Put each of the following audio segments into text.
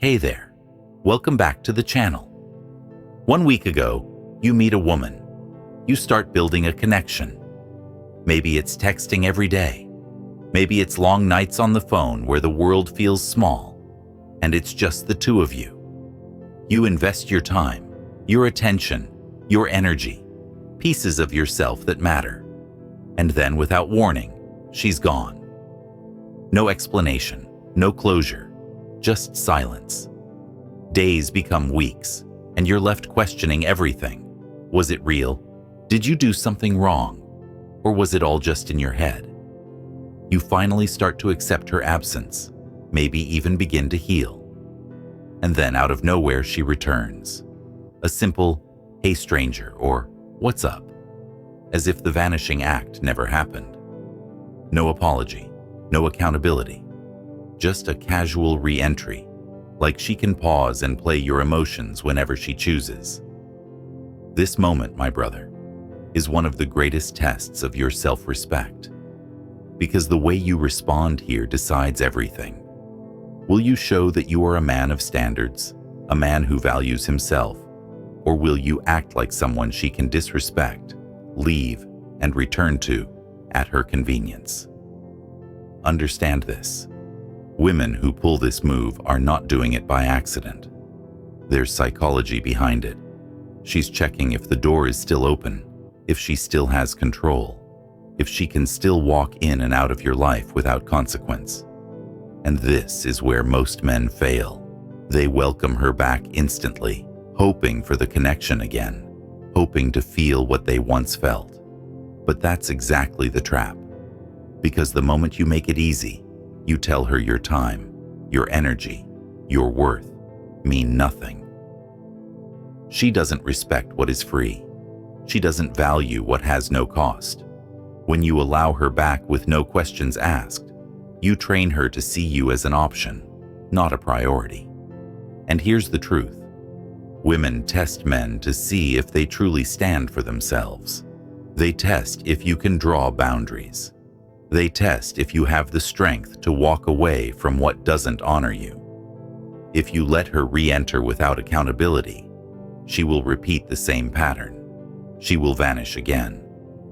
Hey there, welcome back to the channel. 1 week ago, you meet a woman. You start building a connection. Maybe it's texting every day. Maybe it's long nights on the phone where the world feels small, and it's just the two of you. You invest your time, your attention, your energy, pieces of yourself that matter. And then, without warning, she's gone. No explanation, no closure. Just silence. Days become weeks, and you're left questioning everything. Was it real? Did you do something wrong? Or was it all just in your head? You finally start to accept her absence, maybe even begin to heal. And then out of nowhere she returns. A simple, "Hey stranger," or "What's up?" As if the vanishing act never happened. No apology, no accountability. Just a casual re-entry, like she can pause and play your emotions whenever she chooses. This moment, my brother, is one of the greatest tests of your self-respect, because the way you respond here decides everything. Will you show that you are a man of standards, a man who values himself, or will you act like someone she can disrespect, leave, and return to at her convenience? Understand this. Women who pull this move are not doing it by accident. There's psychology behind it. She's checking if the door is still open, if she still has control, if she can still walk in and out of your life without consequence. And this is where most men fail. They welcome her back instantly, hoping for the connection again, hoping to feel what they once felt. But that's exactly the trap. Because the moment you make it easy, you tell her your time, your energy, your worth mean nothing. She doesn't respect what is free. She doesn't value what has no cost. When you allow her back with no questions asked, you train her to see you as an option, not a priority. And here's the truth. Women test men to see if they truly stand for themselves. They test if you can draw boundaries. They test if you have the strength to walk away from what doesn't honor you. If you let her re-enter without accountability, she will repeat the same pattern. She will vanish again,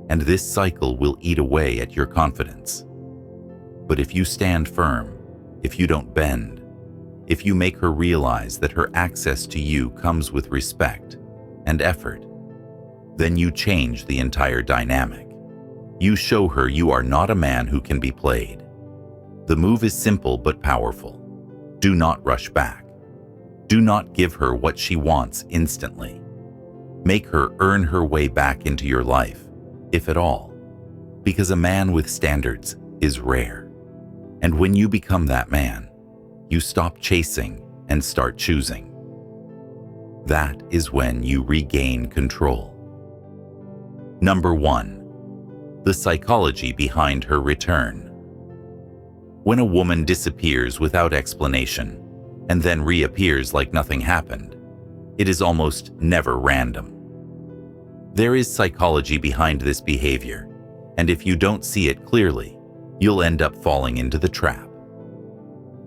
and this cycle will eat away at your confidence. But if you stand firm, if you don't bend, if you make her realize that her access to you comes with respect and effort, then you change the entire dynamic. You show her you are not a man who can be played. The move is simple but powerful. Do not rush back. Do not give her what she wants instantly. Make her earn her way back into your life, if at all, because a man with standards is rare. And when you become that man, you stop chasing and start choosing. That is when you regain control. Number 1. The psychology behind her return. When a woman disappears without explanation and then reappears like nothing happened, it is almost never random. There is psychology behind this behavior, and if you don't see it clearly, you'll end up falling into the trap.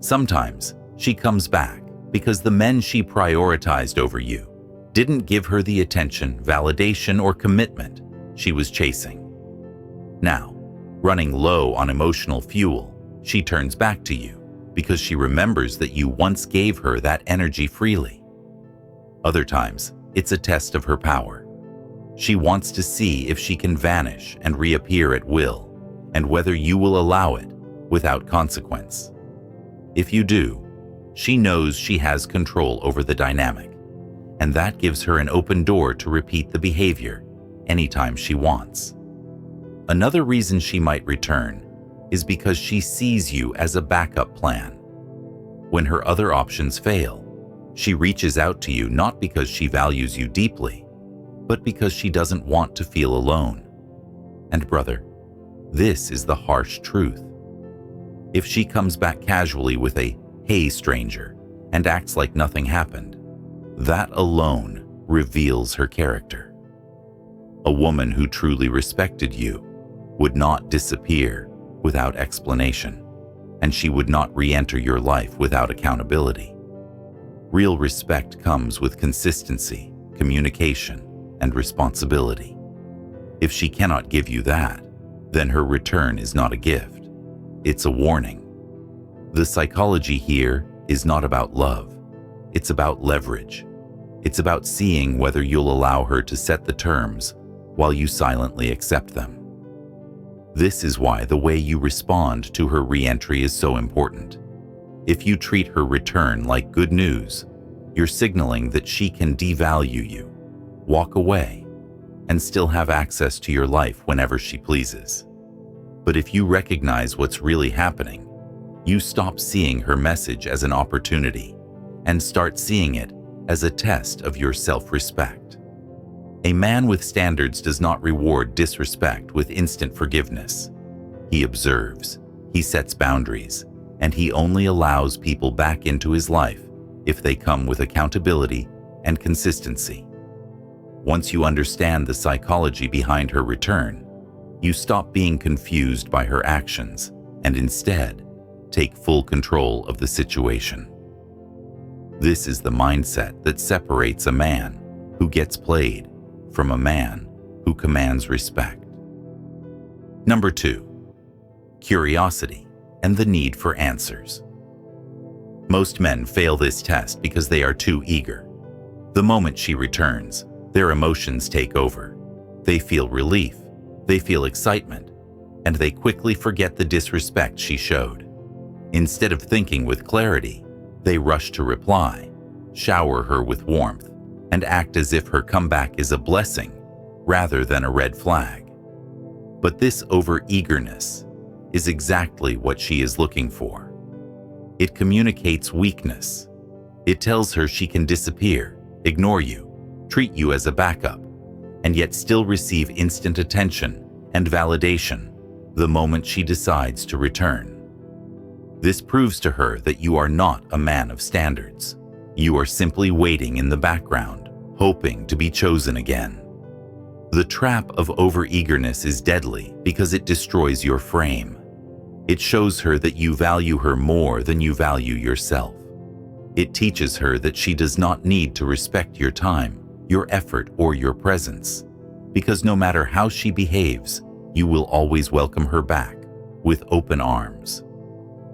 Sometimes she comes back because the men she prioritized over you didn't give her the attention, validation, or commitment she was chasing. Now, running low on emotional fuel, she turns back to you because she remembers that you once gave her that energy freely. Other times, it's a test of her power. She wants to see if she can vanish and reappear at will, and whether you will allow it without consequence. If you do, she knows she has control over the dynamic, and that gives her an open door to repeat the behavior anytime she wants. Another reason she might return is because she sees you as a backup plan. When her other options fail, she reaches out to you not because she values you deeply, but because she doesn't want to feel alone. And brother, this is the harsh truth. If she comes back casually with a "Hey stranger" and acts like nothing happened, that alone reveals her character. A woman who truly respected you would not disappear without explanation, and she would not re-enter your life without accountability. Real respect comes with consistency, communication, and responsibility. If she cannot give you that, then her return is not a gift. It's a warning. The psychology here is not about love. It's about leverage. It's about seeing whether you'll allow her to set the terms while you silently accept them. This is why the way you respond to her re-entry is so important. If you treat her return like good news, you're signaling that she can devalue you, walk away, and still have access to your life whenever she pleases. But if you recognize what's really happening, you stop seeing her message as an opportunity and start seeing it as a test of your self-respect. A man with standards does not reward disrespect with instant forgiveness. He observes, he sets boundaries, and he only allows people back into his life if they come with accountability and consistency. Once you understand the psychology behind her return, you stop being confused by her actions and instead take full control of the situation. This is the mindset that separates a man who gets played from a man who commands respect. Number 2, curiosity and the need for answers. Most men fail this test because they are too eager. The moment she returns, their emotions take over. They feel relief, they feel excitement, and they quickly forget the disrespect she showed. Instead of thinking with clarity, they rush to reply, shower her with warmth, and act as if her comeback is a blessing rather than a red flag. But this over-eagerness is exactly what she is looking for. It communicates weakness. It tells her she can disappear, ignore you, treat you as a backup, and yet still receive instant attention and validation the moment she decides to return. This proves to her that you are not a man of standards. You are simply waiting in the background, hoping to be chosen again. The trap of over-eagerness is deadly because it destroys your frame. It shows her that you value her more than you value yourself. It teaches her that she does not need to respect your time, your effort, or your presence, because no matter how she behaves, you will always welcome her back with open arms.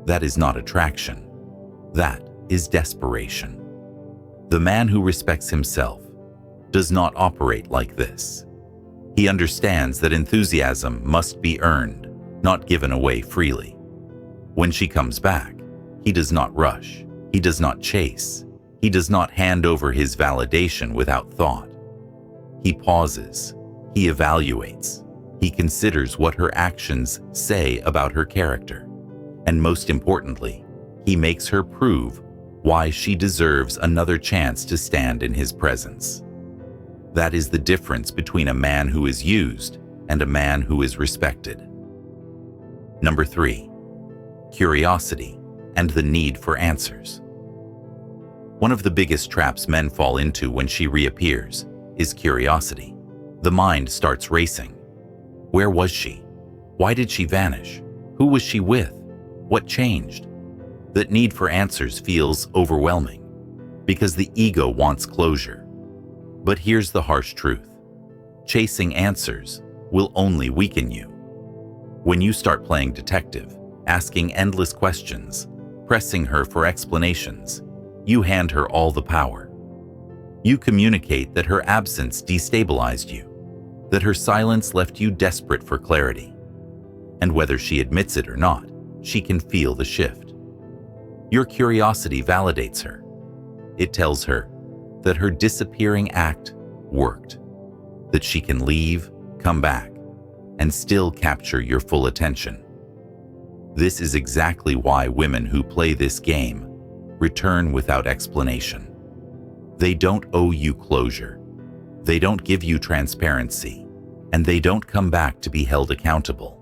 That is not attraction. That is desperation. The man who respects himself does not operate like this. He understands that enthusiasm must be earned, not given away freely. When she comes back, he does not rush, he does not chase, he does not hand over his validation without thought. He pauses, he evaluates, he considers what her actions say about her character, and most importantly, he makes her prove why she deserves another chance to stand in his presence. That is the difference between a man who is used and a man who is respected. Number 3, curiosity and the need for answers. One of the biggest traps men fall into when she reappears is curiosity. The mind starts racing. Where was she? Why did she vanish? Who was she with? What changed? That need for answers feels overwhelming because the ego wants closure. But here's the harsh truth. Chasing answers will only weaken you. When you start playing detective, asking endless questions, pressing her for explanations, you hand her all the power. You communicate that her absence destabilized you, that her silence left you desperate for clarity. And whether she admits it or not, she can feel the shift. Your curiosity validates her. It tells her that her disappearing act worked, that she can leave, come back, and still capture your full attention. This is exactly why women who play this game return without explanation. They don't owe you closure. They don't give you transparency, and they don't come back to be held accountable.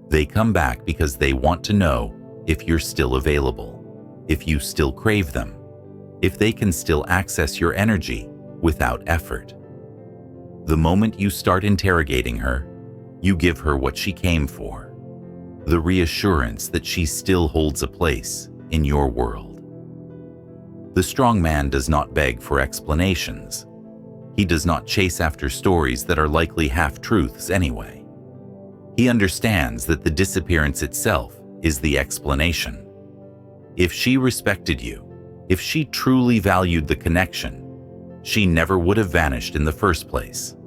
They come back because they want to know if you're still available, if you still crave them, if they can still access your energy without effort. The moment you start interrogating her, you give her what she came for, the reassurance that she still holds a place in your world. The strong man does not beg for explanations. He does not chase after stories that are likely half-truths anyway. He understands that the disappearance itself is the explanation. If she respected you, if she truly valued the connection, she never would have vanished in the first place.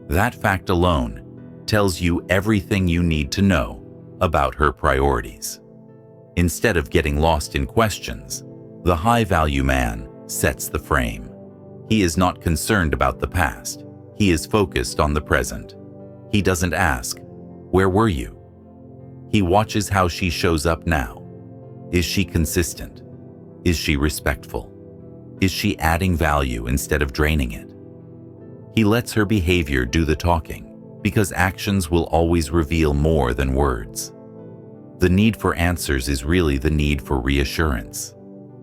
That fact alone tells you everything you need to know about her priorities. Instead of getting lost in questions, the high-value man sets the frame. He is not concerned about the past. He is focused on the present. He doesn't ask, "Where were you?" He watches how she shows up now. Is she consistent? Is she respectful? Is she adding value instead of draining it? He lets her behavior do the talking, because actions will always reveal more than words. The need for answers is really the need for reassurance.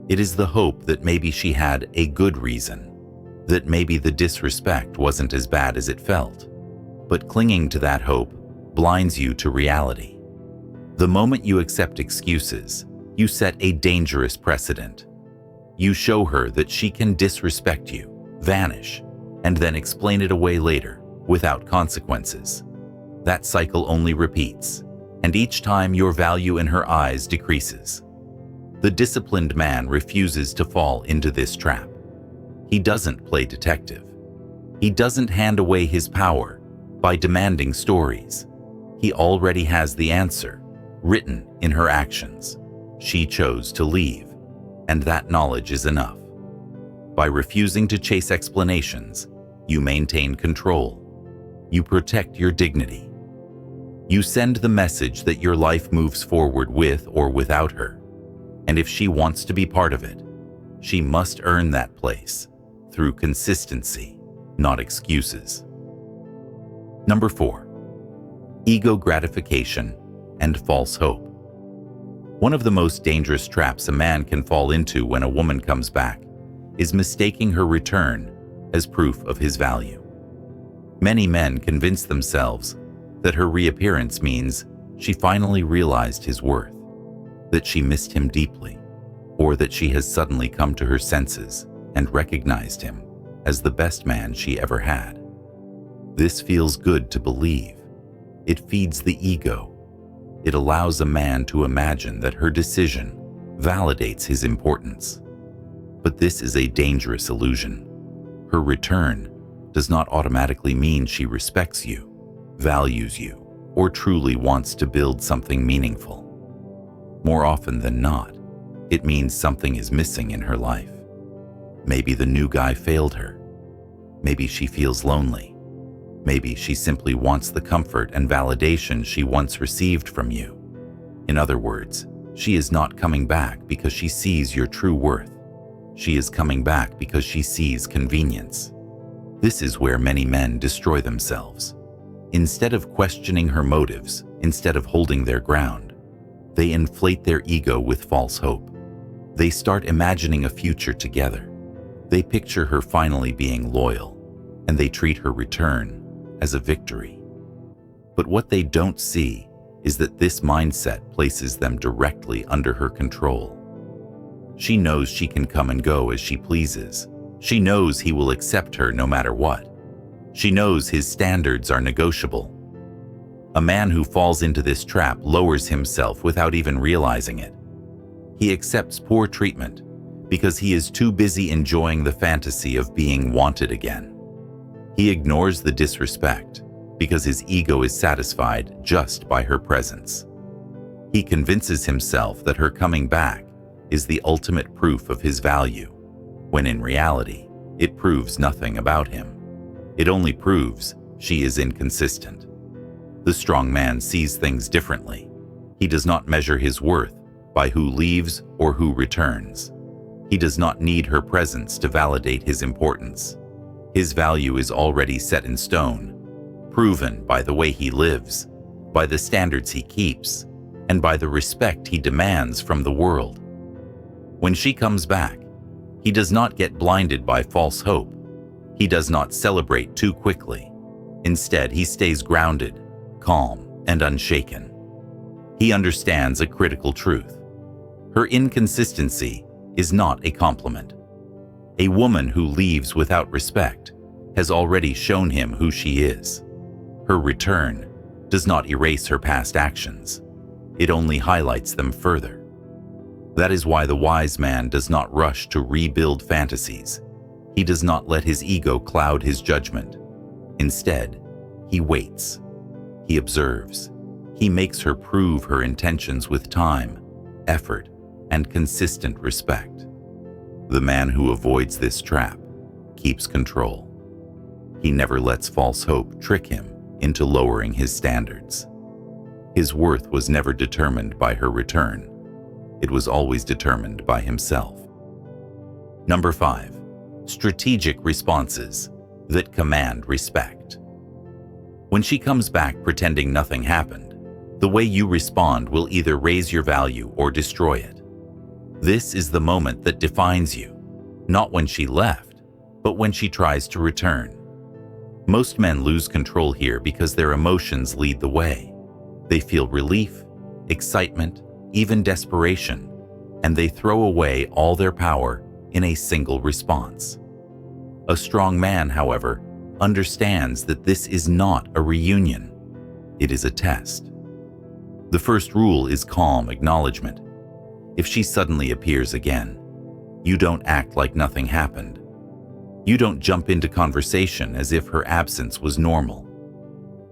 It is the hope that maybe she had a good reason, that maybe the disrespect wasn't as bad as it felt. But clinging to that hope blinds you to reality. The moment you accept excuses, you set a dangerous precedent. You show her that she can disrespect you, vanish, and then explain it away later, without consequences. That cycle only repeats, and each time your value in her eyes decreases. The disciplined man refuses to fall into this trap. He doesn't play detective. He doesn't hand away his power by demanding stories. He already has the answer, written in her actions. She chose to leave, and that knowledge is enough. By refusing to chase explanations, you maintain control. You protect your dignity. You send the message that your life moves forward with or without her. And if she wants to be part of it, she must earn that place through consistency, not excuses. Number 4, ego gratification and false hope. One of the most dangerous traps a man can fall into when a woman comes back is mistaking her return as proof of his value. Many men convince themselves that her reappearance means she finally realized his worth, that she missed him deeply, or that she has suddenly come to her senses and recognized him as the best man she ever had. This feels good to believe. It feeds the ego. It allows a man to imagine that her decision validates his importance. But this is a dangerous illusion. Her return does not automatically mean she respects you, values you, or truly wants to build something meaningful. More often than not, it means something is missing in her life. Maybe the new guy failed her. Maybe she feels lonely. Maybe she simply wants the comfort and validation she once received from you. In other words, she is not coming back because she sees your true worth. She is coming back because she sees convenience. This is where many men destroy themselves. Instead of questioning her motives, instead of holding their ground, they inflate their ego with false hope. They start imagining a future together. They picture her finally being loyal, and they treat her return as a victory. But what they don't see is that this mindset places them directly under her control. She knows she can come and go as she pleases. She knows he will accept her no matter what. She knows his standards are negotiable. A man who falls into this trap lowers himself without even realizing it. He accepts poor treatment because he is too busy enjoying the fantasy of being wanted again. He ignores the disrespect because his ego is satisfied just by her presence. He convinces himself that her coming back is the ultimate proof of his value, when in reality, it proves nothing about him. It only proves she is inconsistent. The strong man sees things differently. He does not measure his worth by who leaves or who returns. He does not need her presence to validate his importance. His value is already set in stone, proven by the way he lives, by the standards he keeps, and by the respect he demands from the world. When she comes back, he does not get blinded by false hope. He does not celebrate too quickly. Instead, he stays grounded, calm, and unshaken. He understands a critical truth. Her inconsistency is not a compliment. A woman who leaves without respect has already shown him who she is. Her return does not erase her past actions. It only highlights them further. That is why the wise man does not rush to rebuild fantasies. He does not let his ego cloud his judgment. Instead, he waits. He observes. He makes her prove her intentions with time, effort, and consistent respect. The man who avoids this trap keeps control. He never lets false hope trick him into lowering his standards. His worth was never determined by her return. It was always determined by himself. Number 5. Strategic responses that command respect. When she comes back pretending nothing happened, the way you respond will either raise your value or destroy it. This is the moment that defines you, not when she left, but when she tries to return. Most men lose control here because their emotions lead the way. They feel relief, excitement, even desperation, and they throw away all their power in a single response. A strong man, however, understands that this is not a reunion. It is a test. The first rule is calm acknowledgement. If she suddenly appears again, you don't act like nothing happened. You don't jump into conversation as if her absence was normal.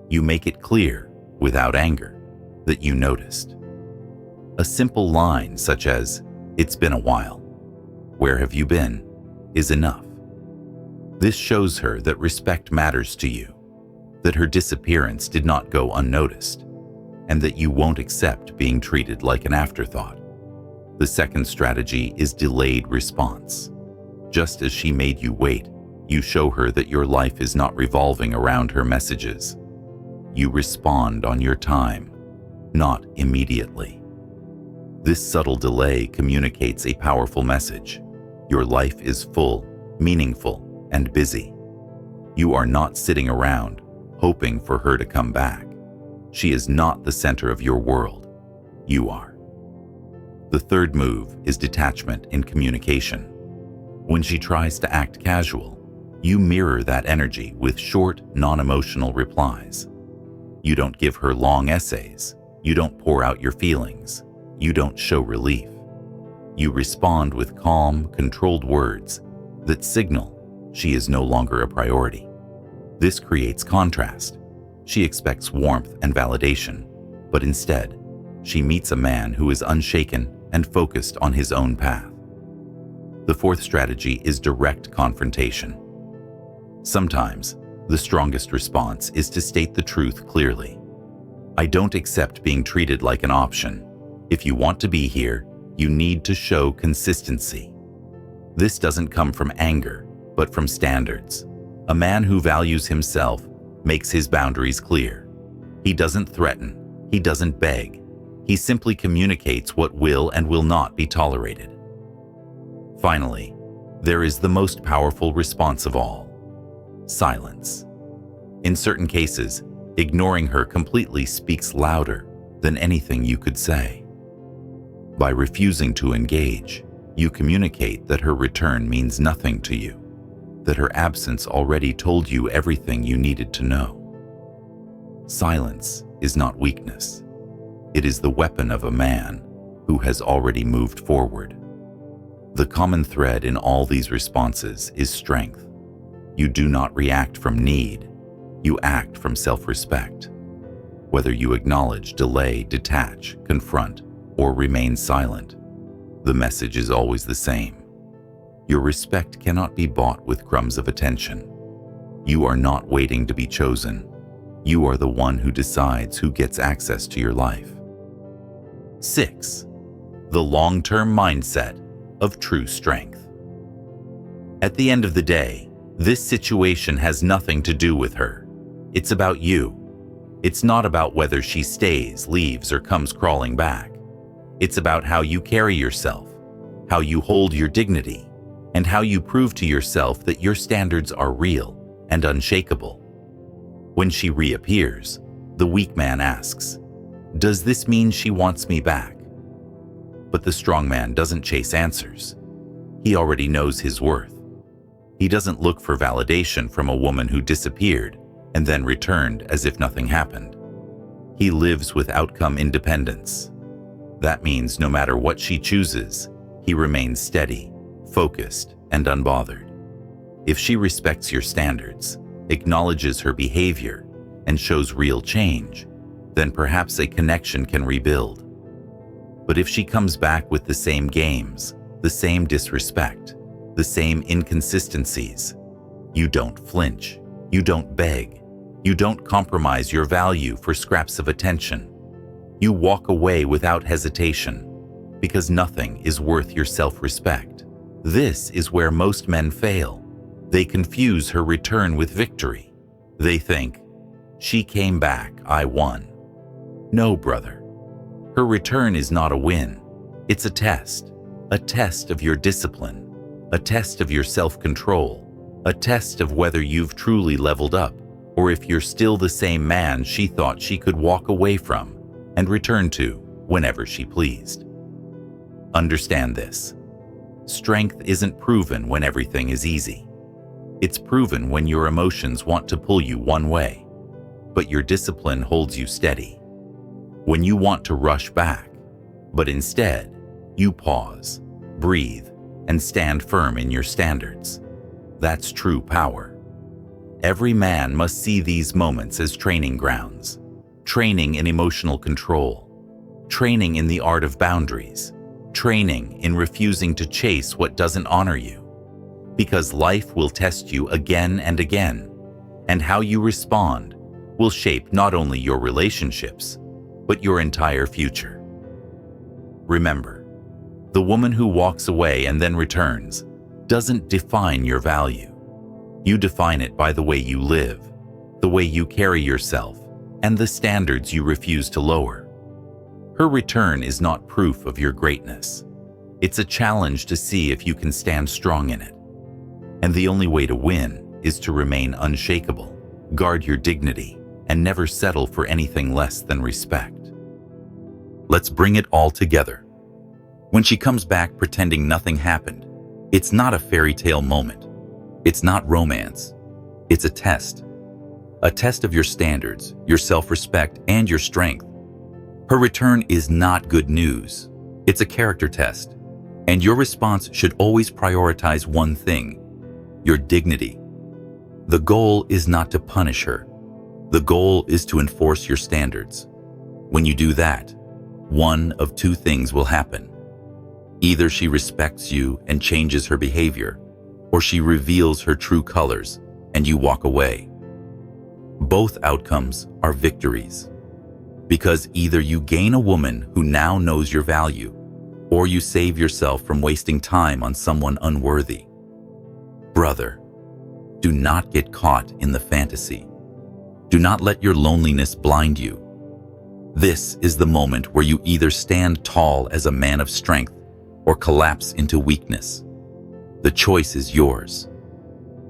You make it clear, without anger, that you noticed. A simple line such as, "It's been a while. Where have you been?" is enough. This shows her that respect matters to you, that her disappearance did not go unnoticed, and that you won't accept being treated like an afterthought. The second strategy is delayed response. Just as she made you wait, you show her that your life is not revolving around her messages. You respond on your time, not immediately. This subtle delay communicates a powerful message. Your life is full, meaningful, and busy. You are not sitting around, hoping for her to come back. She is not the center of your world. You are. The third move is detachment in communication. When she tries to act casual, you mirror that energy with short, non-emotional replies. You don't give her long essays. You don't pour out your feelings. You don't show relief. You respond with calm, controlled words that signal she is no longer a priority. This creates contrast. She expects warmth and validation, but instead, she meets a man who is unshaken and focused on his own path. The fourth strategy is direct confrontation. Sometimes, the strongest response is to state the truth clearly. I don't accept being treated like an option. If you want to be here, you need to show consistency. This doesn't come from anger, but from standards. A man who values himself makes his boundaries clear. He doesn't threaten. He doesn't beg. He simply communicates what will and will not be tolerated. Finally, there is the most powerful response of all: silence. In certain cases, ignoring her completely speaks louder than anything you could say. By refusing to engage, you communicate that her return means nothing to you, that her absence already told you everything you needed to know. Silence is not weakness. It is the weapon of a man who has already moved forward. The common thread in all these responses is strength. You do not react from need. You act from self-respect. Whether you acknowledge, delay, detach, confront, or remain silent, the message is always the same. Your respect cannot be bought with crumbs of attention. You are not waiting to be chosen. You are the one who decides who gets access to your life. 6. The long-term mindset of true strength. At the end of the day, this situation has nothing to do with her. It's about you. It's not about whether she stays, leaves, or comes crawling back. It's about how you carry yourself, how you hold your dignity, and how you prove to yourself that your standards are real and unshakable. When she reappears, the weak man asks, "Does this mean she wants me back?" But the strong man doesn't chase answers. He already knows his worth. He doesn't look for validation from a woman who disappeared and then returned as if nothing happened. He lives with outcome independence. That means no matter what she chooses, he remains steady, focused, and unbothered. If she respects your standards, acknowledges her behavior, and shows real change, then perhaps a connection can rebuild. But if she comes back with the same games, the same disrespect, the same inconsistencies, you don't flinch, you don't beg, you don't compromise your value for scraps of attention. You walk away without hesitation, because nothing is worth your self-respect. This is where most men fail. They confuse her return with victory. They think, she came back, I won. No, brother. Her return is not a win. It's a test of your discipline, a test of your self-control, a test of whether you've truly leveled up, or if you're still the same man she thought she could walk away from and return to whenever she pleased. Understand this. Strength isn't proven when everything is easy. It's proven when your emotions want to pull you one way, but your discipline holds you steady. When you want to rush back, but instead, you pause, breathe, and stand firm in your standards. That's true power. Every man must see these moments as training grounds, training in emotional control, training in the art of boundaries, training in refusing to chase what doesn't honor you. Because life will test you again and again, and how you respond will shape not only your relationships, but your entire future. Remember, the woman who walks away and then returns doesn't define your value. You define it by the way you live, the way you carry yourself, and the standards you refuse to lower. Her return is not proof of your greatness. It's a challenge to see if you can stand strong in it. And the only way to win is to remain unshakable, guard your dignity, and never settle for anything less than respect. Let's bring it all together. When she comes back pretending nothing happened, it's not a fairy tale moment. It's not romance. It's a test. A test of your standards, your self-respect, and your strength. Her return is not good news. It's a character test. And your response should always prioritize one thing: your dignity. The goal is not to punish her. The goal is to enforce your standards. When you do that, one of two things will happen. Either she respects you and changes her behavior, or she reveals her true colors and you walk away. Both outcomes are victories, because either you gain a woman who now knows your value, or you save yourself from wasting time on someone unworthy. Brother, do not get caught in the fantasy. Do not let your loneliness blind you. This is the moment where you either stand tall as a man of strength or collapse into weakness. The choice is yours.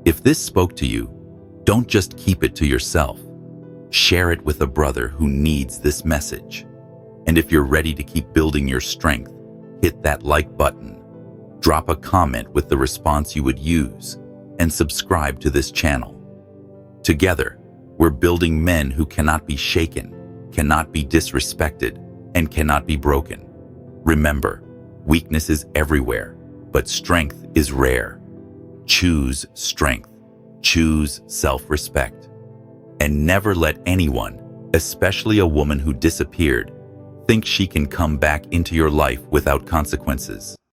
If this spoke to you, don't just keep it to yourself. Share it with a brother who needs this message. And if you're ready to keep building your strength, hit that like button, drop a comment with the response you would use, and subscribe to this channel. Together, we're building men who cannot be shaken, cannot be disrespected, and cannot be broken. Remember, weakness is everywhere, but strength is rare. Choose strength, choose self-respect, and never let anyone, especially a woman who disappeared, think she can come back into your life without consequences.